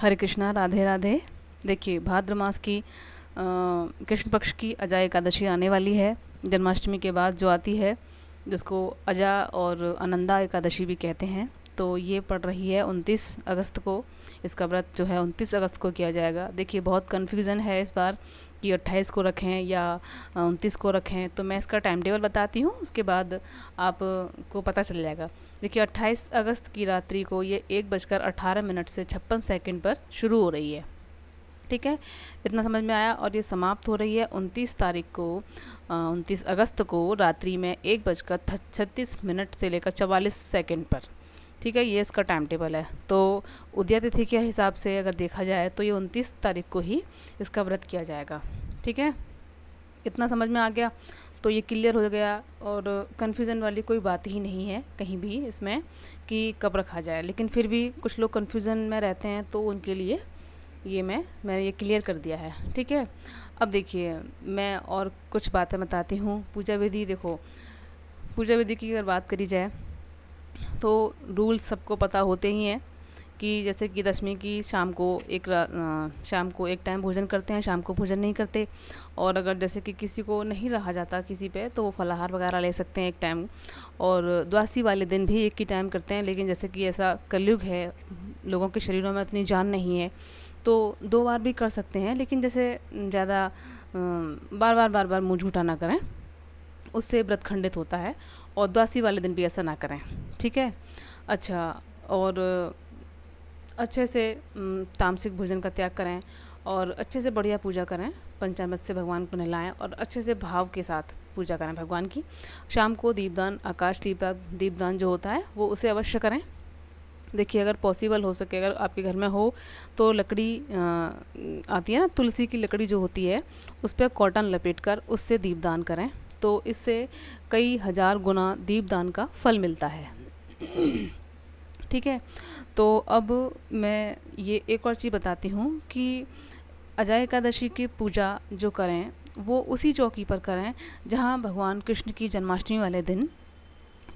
हरे कृष्णा, राधे राधे। देखिए, भाद्र मास की कृष्ण पक्ष की अजा एकादशी आने वाली है, जन्माष्टमी के बाद जो आती है, जिसको अजा और अनंदा एकादशी भी कहते हैं। तो ये पड़ रही है 29 अगस्त को। इसका व्रत जो है 29 अगस्त को किया जाएगा। देखिए, बहुत कन्फ्यूज़न है इस बार कि 28 को रखें या 29 को रखें। तो मैं इसका टाइम टेबल बताती हूँ, उसके बाद आपको पता चल जाएगा। देखिए, 28 अगस्त की रात्रि को ये 1:18 से 56 सेकंड पर शुरू हो रही है। ठीक है, इतना समझ में आया। और ये समाप्त हो रही है 29 तारीख को, 29 अगस्त को रात्रि में 1:36 से लेकर 44 सेकंड पर। ठीक है, ये इसका टाइम टेबल है। तो उदय तिथि के हिसाब से अगर देखा जाए तो ये 29 तारीख को ही इसका व्रत किया जाएगा। ठीक है, इतना समझ में आ गया तो ये क्लियर हो गया, और कन्फ्यूज़न वाली कोई बात ही नहीं है कहीं भी इसमें कि कब रखा जाए। लेकिन फिर भी कुछ लोग कन्फ्यूज़न में रहते हैं, तो उनके लिए ये मैंने ये क्लियर कर दिया है। ठीक है, अब देखिए, मैं और कुछ बातें बताती हूँ। पूजा विधि, देखो, पूजा विधि की अगर बात करी जाए तो रूल्स सबको पता होते ही हैं कि जैसे कि दशमी की शाम को एक टाइम भोजन करते हैं, शाम को भोजन नहीं करते। और अगर जैसे कि किसी को नहीं रहा जाता किसी पे, तो वो फलाहार वगैरह ले सकते हैं एक टाइम। और द्वादशी वाले दिन भी एक ही टाइम करते हैं। लेकिन जैसे कि ऐसा कलयुग है, लोगों के शरीरों में इतनी जान नहीं है, तो 2 बार भी कर सकते हैं। लेकिन जैसे ज़्यादा बार बार मुँह झूठा ना करें, उससे व्रत खंडित होता है। और द्वादशी वाले दिन भी ऐसा ना करें। ठीक है, अच्छा, और अच्छे से तामसिक भोजन का त्याग करें, और अच्छे से बढ़िया पूजा करें, पंचामृत से भगवान को नहलाएं, और अच्छे से भाव के साथ पूजा करें भगवान की। शाम को दीपदान, आकाश दीपदान जो होता है वो उसे अवश्य करें। देखिए, अगर पॉसिबल हो सके, अगर आपके घर में हो, तो लकड़ी आती है ना, तुलसी की लकड़ी जो होती है, उस पर कॉटन लपेट कर उससे दीपदान करें। तो इससे कई हज़ार गुना दीपदान का फल मिलता है। ठीक है, तो अब मैं ये एक और चीज़ बताती हूँ कि अजा एकादशी की पूजा जो करें वो उसी चौकी पर करें जहाँ भगवान कृष्ण की जन्माष्टमी वाले दिन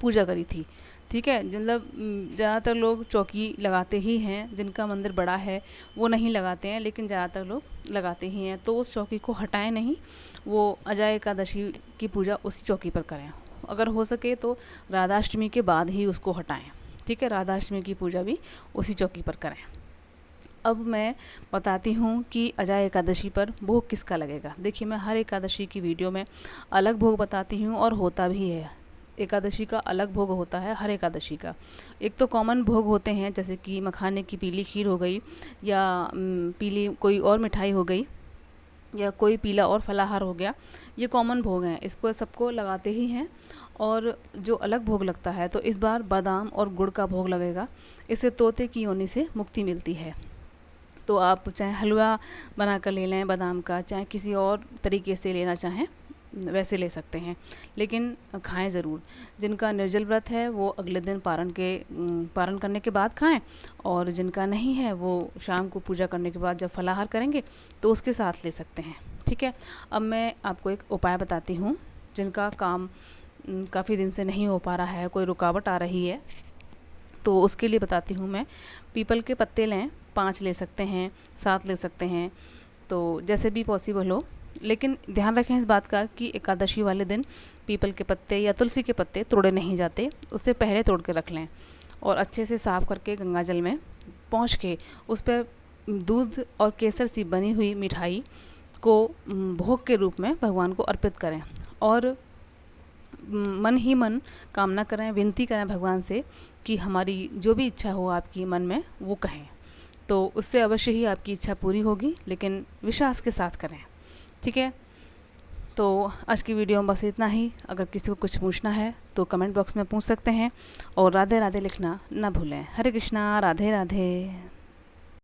पूजा करी थी। ठीक है, मतलब ज़्यादातर लोग चौकी लगाते ही हैं, जिनका मंदिर बड़ा है वो नहीं लगाते हैं, लेकिन ज़्यादातर लोग लगाते ही हैं। तो उस चौकी को हटाएं नहीं, वो अजा एकादशी की पूजा उसी चौकी पर करें। अगर हो सके तो राधाष्टमी के बाद ही उसको हटाएं। ठीक है, राधाष्टमी की पूजा भी उसी चौकी पर करें। अब मैं बताती हूँ कि अजा एकादशी पर भोग किसका लगेगा। देखिए, मैं हर एकादशी की वीडियो में अलग भोग बताती हूँ, और होता भी है। एकादशी का अलग भोग होता है हर एकादशी का। एक तो कॉमन भोग होते हैं, जैसे कि मखाने की पीली खीर हो गई, या पीली कोई और मिठाई हो गई, या कोई पीला और फलाहार हो गया। ये कॉमन भोग हैं, इसको सबको लगाते ही हैं। और जो अलग भोग लगता है, तो इस बार बादाम और गुड़ का भोग लगेगा। इससे तोते की योनि से मुक्ति मिलती है। तो आप चाहे हलवा बना कर ले लें बादाम का, चाहे किसी और तरीके से लेना चाहें वैसे ले सकते हैं, लेकिन खाएं ज़रूर। जिनका निर्जल व्रत है वो अगले दिन पारण करने के बाद खाएं, और जिनका नहीं है वो शाम को पूजा करने के बाद जब फलाहार करेंगे तो उसके साथ ले सकते हैं। ठीक है, अब मैं आपको एक उपाय बताती हूँ। जिनका काम काफ़ी दिन से नहीं हो पा रहा है, कोई रुकावट आ रही है, तो उसके लिए बताती हूँ मैं। पीपल के पत्ते लें, 5 ले सकते हैं, 7 ले सकते हैं, तो जैसे भी पॉसिबल हो। लेकिन ध्यान रखें इस बात का कि एकादशी वाले दिन पीपल के पत्ते या तुलसी के पत्ते तोड़े नहीं जाते, उससे पहले तोड़ के रख लें। और अच्छे से साफ़ करके गंगा जल में पहुँच के उस पर दूध और केसर सी बनी हुई मिठाई को भोग के रूप में भगवान को अर्पित करें। और मन ही मन कामना करें, विनती करें भगवान से कि हमारी जो भी इच्छा हो आपकी मन में, वो कहें। तो उससे अवश्य ही आपकी इच्छा पूरी होगी, लेकिन विश्वास के साथ करें। ठीक है, तो आज की वीडियो में बस इतना ही। अगर किसी को कुछ पूछना है तो कमेंट बॉक्स में पूछ सकते हैं, और राधे राधे लिखना ना भूलें। हरे कृष्णा, राधे राधे।